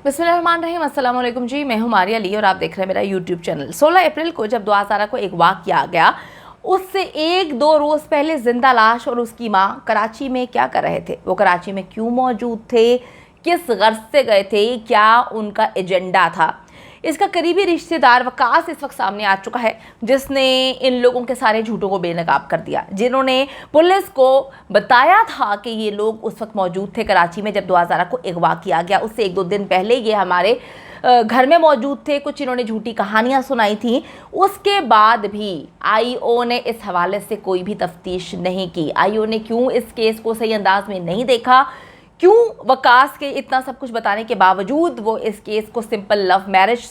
बिस्मिल्लाहिर्रहमानिर्रहीम, अस्सलाम वालेकुम जी। मैं हूं मारिया अली और आप देख रहे हैं मेरा यूट्यूब चैनल। 16 अप्रैल को जब दुआसारा को अगवा किया गया, उससे एक दो रोज़ पहले जिंदा लाश और उसकी मां कराची में क्या कर रहे थे, वो कराची में क्यों मौजूद थे, किस गर्ज से गए थे, क्या उनका एजेंडा था, इसका करीबी रिश्तेदार वकास इस वक्त सामने आ चुका है, जिसने इन लोगों के सारे झूठों को बेनकाब कर दिया। जिन्होंने पुलिस को बताया था कि ये लोग उस वक्त मौजूद थे कराची में जब दुआसारा को अगवा किया गया, उससे एक दो दिन पहले ये हमारे घर में मौजूद थे। कुछ इन्होंने झूठी कहानियां सुनाई थी। उसके बाद भी आईओ ने इस हवाले से कोई भी तफ्तीश नहीं की। आईओ ने क्यों इस केस को सही अंदाज में नहीं देखा, क्यों वकास के इतना सब कुछ बताने के बावजूद वो इस केस को सिंपल लव मैरिज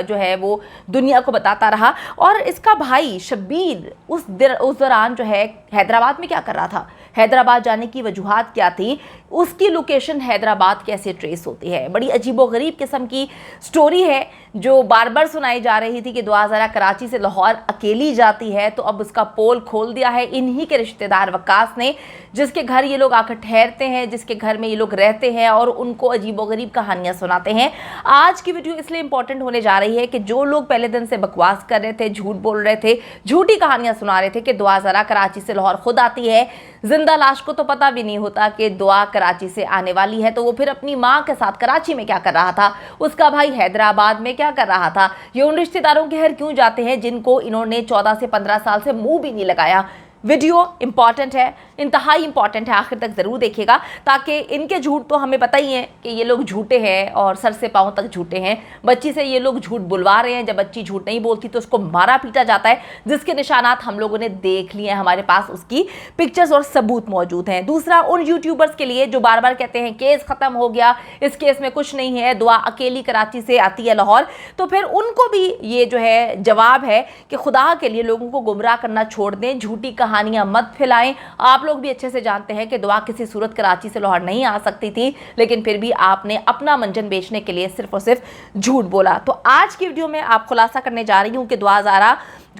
जो है वो दुनिया को बताता रहा। और इसका भाई शब्बीर उस दौरान जो है हैदराबाद में क्या कर रहा था, हैदराबाद जाने की वजूहात क्या थी, उसकी लोकेशन हैदराबाद कैसे ट्रेस होती है। बड़ी अजीबोगरीब किस्म की स्टोरी है जो बार बार सुनाई जा रही थी कि दुआसारा कराची से लाहौर अकेली जाती है, तो अब उसका पोल खोल दिया है इन्हीं के रिश्तेदार वकास ने, जिसके घर ये लोग आकर ठहरते हैं, जिसके घर में ये लोग रहते हैं और उनको अजीबोगरीब कहानियां सुनाते हैं। आज की वीडियो इसलिए इंपॉर्टेंट होने जा रही है कि जो लोग पहले दिन से बकवास कर रहे थे, झूठ बोल रहे थे, झूठी कहानियां सुना रहे थे कि दुआसारा कराची से लाहौर खुद आती है, जिंदा लाश को तो पता भी नहीं होता कि दुआ कराची से आने वाली है, तो वो फिर अपनी माँ के साथ कराची में क्या कर रहा था, उसका भाई हैदराबाद में क्या कर रहा था, ये उन रिश्तेदारों के घर क्यों जाते हैं जिनको इन्होंने 14 से 15 साल से मुंह भी नहीं लगाया। वीडियो इंपॉर्टेंट है, इंतहाई इंपॉर्टेंट है, आखिर तक ज़रूर देखिएगा, ताकि इनके झूठ तो हमें पता ही है कि ये लोग झूठे हैं और सर से पाँव तक झूठे हैं। बच्ची से ये लोग झूठ बुलवा रहे हैं, जब बच्ची झूठ नहीं बोलती तो उसको मारा पीटा जाता है, जिसके निशानात हम लोगों ने देख लिए हैं, हमारे पास उसकी पिक्चर्स और सबूत मौजूद हैं। दूसरा, उन यूट्यूबर्स के लिए जो बार बार कहते हैं केस ख़त्म हो गया, इस केस में कुछ नहीं है, दुआ अकेली कराची से आती है लाहौर, तो फिर उनको भी ये जो है जवाब है कि खुदा के लिए लोगों को गुमराह करना छोड़ दें, झूठी कहानियां मत फैलाएं। आप लोग भी अच्छे से जानते हैं कि दुआ किसी सूरत कराची से लाहौर नहीं आ सकती थी, लेकिन फिर भी आपने अपना मंजन बेचने के लिए सिर्फ और सिर्फ झूठ बोला। तो आज की वीडियो में आप खुलासा करने जा रही हूं कि दुआसारा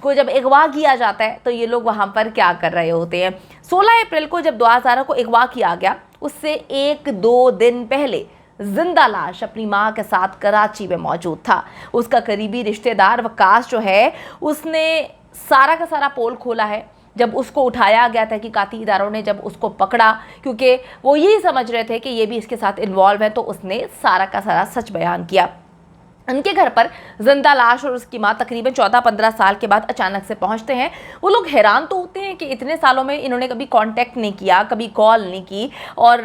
को जब अगवा किया जाता है तो ये लोग वहां पर क्या कर रहे होते हैं। 16 अप्रैल को जब दुआसारा को अगवा किया गया, उससे एक दो दिन पहले जिंदा लाश अपनी मां के साथ कराची में मौजूद था। उसका करीबी रिश्तेदार वकास जो है उसने सारा का सारा पोल खोला है। जब उसको उठाया गया, तहकीकाती इदारों ने जब उसको पकड़ा, क्योंकि वो यही समझ रहे थे कि ये भी इसके साथ इन्वॉल्व है, तो उसने सारा का सारा सच बयान किया। उनके घर पर जिंदा लाश और उसकी मां तकरीबन 14-15 साल के बाद अचानक से पहुंचते हैं। वो लोग हैरान तो होते हैं कि इतने सालों में इन्होंने कभी कांटेक्ट नहीं किया, कभी कॉल नहीं की और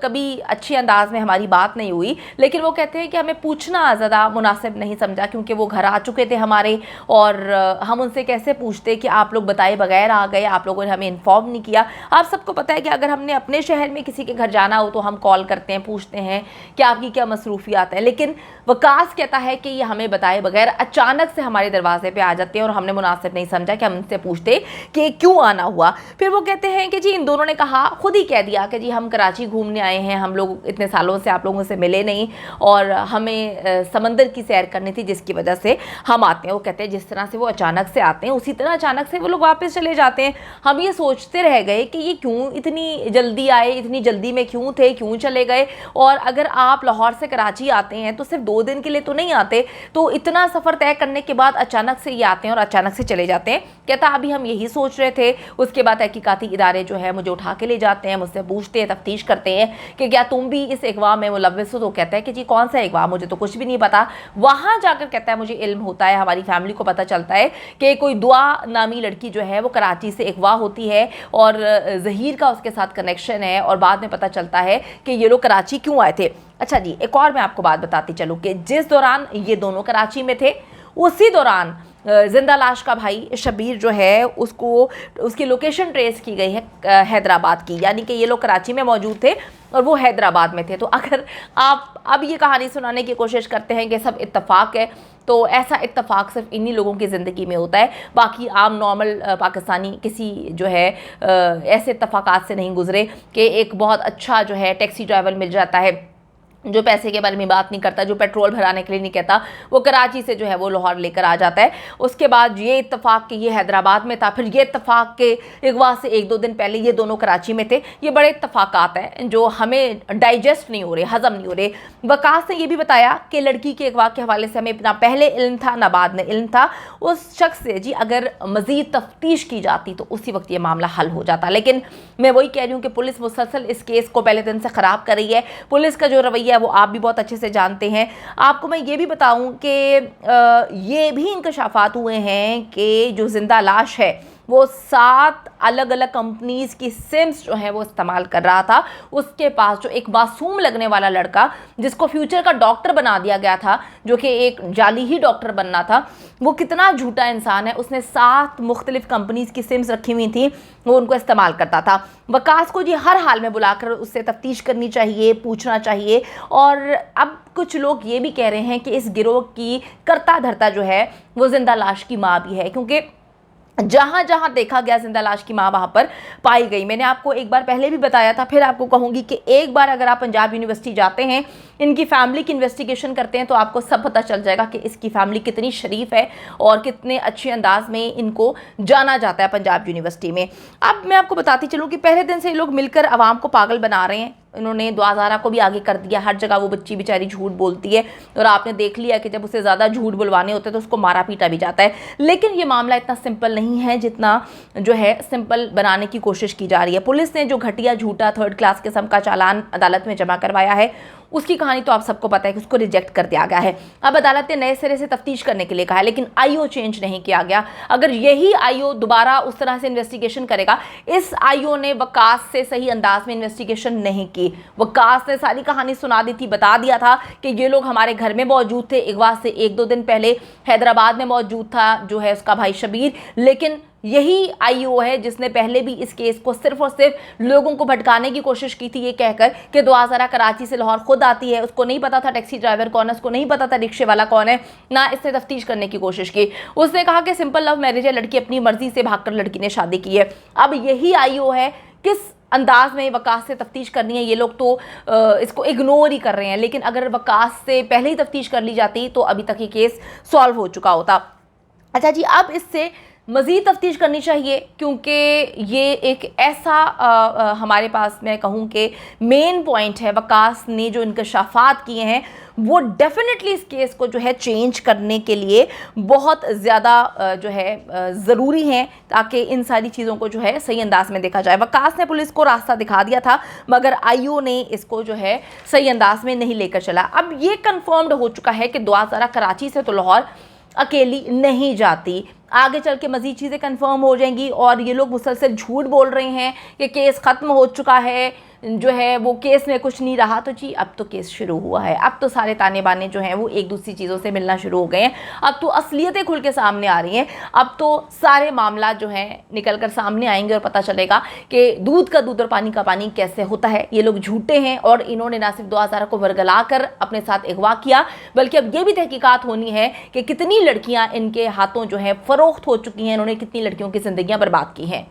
कभी अच्छे अंदाज में हमारी बात नहीं हुई, लेकिन वो कहते हैं कि हमें पूछना ज़्यादा मुनासिब नहीं समझा, क्योंकि वो घर आ चुके थे हमारे और हम उनसे कैसे पूछते कि आप लोग बताए बगैर आ गए, आप लोगों ने हमें इन्फॉर्म नहीं किया। आप सबको पता है कि अगर हमने अपने शहर में किसी के घर जाना हो तो हम कॉल करते हैं, पूछते हैं कि आपकी क्या मसरूफियात है, लेकिन वकास कहता है कि ये हमें बताए बगैर अचानक से हमारे दरवाजे पे आ जाते हैं और हमने मुनासिब नहीं समझा कि हम इनसे पूछते कि क्यों आना हुआ। फिर वो कहते हैं कि जी इन दोनों ने कहा, खुद ही कह दिया कि जी हम कराची घूमने आए हैं, हम लोग इतने सालों से आप लोगों से मिले नहीं और हमें समंदर की सैर करनी थी, जिसकी वजह से हम आते हैं। वो कहते हैं जिस तरह से वो अचानक से आते हैं उसी तरह अचानक से वो लोग वापस चले जाते हैं। हम ये सोचते रह गए कि ये क्यों इतनी जल्दी आए, इतनी जल्दी में क्यों थे, क्यों चले गए, और अगर आप लाहौर से कराची आते हैं तो सिर्फ 2 दिन के लिए तो नहीं आते, तो इतना सफ़र तय करने के बाद अचानक से ये आते हैं और अचानक से चले जाते हैं। कहता अभी हम यही सोच रहे थे। उसके बाद तहकीकाती इदारे जो है मुझे उठा के ले जाते हैं, मुझसे पूछते हैं, तफ्तीश करते हैं कि क्या तुम भी इस अगवा में मुलव्विस हो। तो कहता है कि जी कौन सा अगवा, मुझे तो कुछ भी नहीं पता। वहाँ जाकर कहता है मुझे इल्म होता है, हमारी फैमिली को पता चलता है कि कोई दुआ नामी लड़की जो है वो कराची से अगवा होती है और ज़हीर का उसके साथ कनेक्शन है, और बाद में पता चलता है कि ये लोग कराची क्यों आए थे। अच्छा जी, एक और मैं आपको बात बताती चलूँ कि जिस दौरान ये दोनों कराची में थे उसी दौरान जिंदा लाश का भाई शब्बीर जो है उसको उसकी लोकेशन ट्रेस की गई है हैदराबाद की, यानी कि ये लोग कराची में मौजूद थे और वो हैदराबाद में थे। तो अगर आप अब ये कहानी सुनाने की कोशिश करते हैं कि सब इत्तफाक है, तो ऐसा इत्तफाक सिर्फ इन्हीं लोगों की ज़िंदगी में होता है। बाकी आम नॉर्मल पाकिस्तानी किसी जो है ऐसे इत्तफाकात से नहीं गुजरे कि एक बहुत अच्छा जो है टैक्सी ड्राइवर मिल जाता है जो पैसे के बारे में बात नहीं करता, जो पेट्रोल भराने के लिए नहीं कहता, वो कराची से जो है वो लाहौर लेकर आ जाता है। उसके बाद ये इत्तेफाक कि ये हैदराबाद में था, फिर ये इत्तेफाक के अगवा से 1-2 दिन पहले ये दोनों कराची में थे। ये बड़े इत्तेफाकात हैं जो हमें डाइजेस्ट नहीं हो रहे, हजम नहीं हो रहे। वकास ने ये भी बताया कि लड़की के अगवा के हवाले से हमें ना पहले इल्म था ना बाद में इल्म था। उस शख्स से जी अगर मज़ीद तफ्तीश की जाती तो उसी वक्त ये मामला हल हो जाता। लेकिन मैं वही कह रही हूँ कि पुलिस मुसलसल इस केस को पहले दिन से ख़राब कर रही है। पुलिस का जो रवैया है वो आप भी बहुत अच्छे से जानते हैं। आपको मैं ये भी बताऊं कि ये भी इंकशाफात हुए हैं कि जो जिंदा लाश है वो 7 अलग अलग कंपनीज की सिम्स जो है वो इस्तेमाल कर रहा था। उसके पास जो एक मासूम लगने वाला लड़का जिसको फ्यूचर का डॉक्टर बना दिया गया था, जो कि एक जाली ही डॉक्टर बनना था, वो कितना झूठा इंसान है। उसने 7 मुख्तलिफ कंपनीज की सिम्स रखी हुई थी, वो उनको इस्तेमाल करता था। वकास को जी हर हाल में बुलाकर उससे तफ्तीश करनी चाहिए, पूछना चाहिए। और अब कुछ लोग ये भी कह रहे हैं कि इस गिरोह की करता धरता जो है वो जिंदा लाश की माँ भी है, क्योंकि जहां जहां देखा गया जिंदा लाश की मां वहां पर पाई गई। मैंने आपको एक बार पहले भी बताया था, फिर आपको कहूंगी कि एक बार अगर आप पंजाब यूनिवर्सिटी जाते हैं, इनकी फैमिली की इन्वेस्टिगेशन करते हैं, तो आपको सब पता चल जाएगा कि इसकी फैमिली कितनी शरीफ है और कितने अच्छे अंदाज में इनको जाना जाता है पंजाब यूनिवर्सिटी में। अब मैं आपको बताती चलूँ कि पहले दिन से ये लोग मिलकर आवाम को पागल बना रहे हैं। इन्होंने दुआ ज़ारा को भी आगे कर दिया, हर जगह वो बच्ची बेचारी झूठ बोलती है और आपने देख लिया कि जब उसे ज़्यादा झूठ बुलवाने होते हैं तो उसको मारा पीटा भी जाता है। लेकिन ये मामला इतना सिंपल नहीं है जितना जो है सिंपल बनाने की कोशिश की जा रही है। पुलिस ने जो घटिया झूठा 3rd क्लास किस्म का चालान अदालत में जमा करवाया है, उसकी कहानी तो आप सबको पता है कि उसको रिजेक्ट कर दिया गया है। अब अदालत ने नए सिरे से तफ्तीश करने के लिए कहा है, लेकिन आईओ चेंज नहीं किया गया। अगर यही आईओ दोबारा उस तरह से इन्वेस्टिगेशन करेगा, इस आईओ ने वकास से सही अंदाज में इन्वेस्टिगेशन नहीं की। वकास ने सारी कहानी सुना दी थी, बता दिया था कि ये लोग हमारे घर में मौजूद थे, अगवा से 1-2 दिन पहले हैदराबाद में मौजूद था जो है उसका भाई शबीर। लेकिन यही आईओ है जिसने पहले भी इस केस को सिर्फ और सिर्फ लोगों को भटकाने की कोशिश की थी, ये कहकर कि दुआ ज़रा कराची से लाहौर खुद आती है, उसको नहीं पता था टैक्सी ड्राइवर कौन है, उसको नहीं पता था रिक्शे वाला कौन है, ना इसने तफ्तीश करने की कोशिश की। उसने कहा कि सिंपल लव मैरिज है, लड़की अपनी मर्जी से भागकर लड़की ने शादी की है। अब यही आईओ है, किस अंदाज में वकास से तफ्तीश करनी है, ये लोग तो इसको इग्नोर ही कर रहे हैं। लेकिन अगर वकास से पहले ही तफ्तीश कर ली जाती तो अभी तक ये केस सॉल्व हो चुका होता। अच्छा जी, अब इससे मज़ीद तफ्तीश करनी चाहिए, क्योंकि ये एक ऐसा हमारे पास मैं कहूँ कि मेन पॉइंट है। वकास ने जो इंकशाफात किए हैं वो डेफिनेटली इस केस को जो है चेंज करने के लिए बहुत ज़्यादा जो है ज़रूरी हैं, ताकि इन सारी चीज़ों को जो है सही अंदाज में देखा जाए। वकास ने पुलिस को रास्ता दिखा दिया था, मगर आईओ ने इसको जो है सही अंदाज में नहीं लेकर चला। अब ये कन्फर्म्ड हो चुका है कि दुआ ज़ारा कराची से तो लाहौर अकेली नहीं जाती। आगे चल के मज़ीद चीज़ें कंफर्म हो जाएंगी और ये लोग मुसलसल झूठ बोल रहे हैं कि केस ख़त्म हो चुका है, जो है वो केस में कुछ नहीं रहा। तो जी अब तो केस शुरू हुआ है, अब तो सारे ताने बाने जो हैं वो एक दूसरी चीज़ों से मिलना शुरू हो गए हैं। अब तो असलियतें खुल के सामने आ रही हैं, अब तो सारे मामला जो हैं निकल कर सामने आएंगे और पता चलेगा कि दूध का दूध और पानी का पानी कैसे होता है। ये लोग झूठे हैं और इन्होंने ना सिर्फ दुआ ज़ारा को वरगला कर अपने साथ अगवा किया, बल्कि अब ये भी तहकीकात होनी है कि कितनी लड़कियाँ इनके हाथों जो है फ़रोख्त हो चुकी हैं, इन्होंने कितनी लड़कियों की ज़िंदगियाँ बर्बाद की हैं।